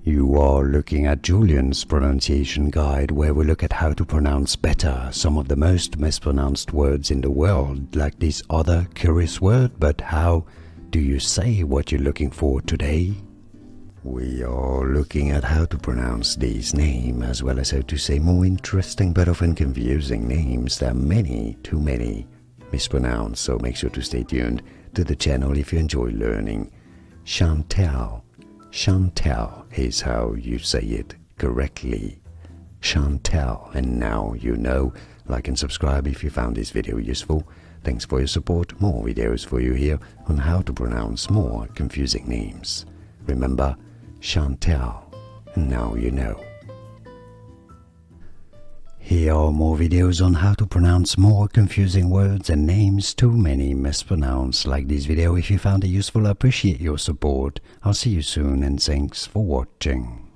You are looking at Julian's pronunciation guide, where we look at how to pronounce better some of the most mispronounced words in the world, like this other curious word. But how do you say what you're looking for today? We are looking at how to pronounce these names, as well as how to say more interesting but often confusing names. There are many, too many mispronounced, so make sure to stay tuned to the channel if you enjoy learning. Chantelle. Chantelle is how you say it correctly. Chantelle. And now you know. Like and subscribe if you found this video useful. Thanks for your support. More videos for you here on how to pronounce more confusing names. Remember, Chantelle. And now you know. Here are more videos on how to pronounce more confusing words and names too many mispronounced. Like this video if you found it useful. I appreciate your support. I'll see you soon and thanks for watching.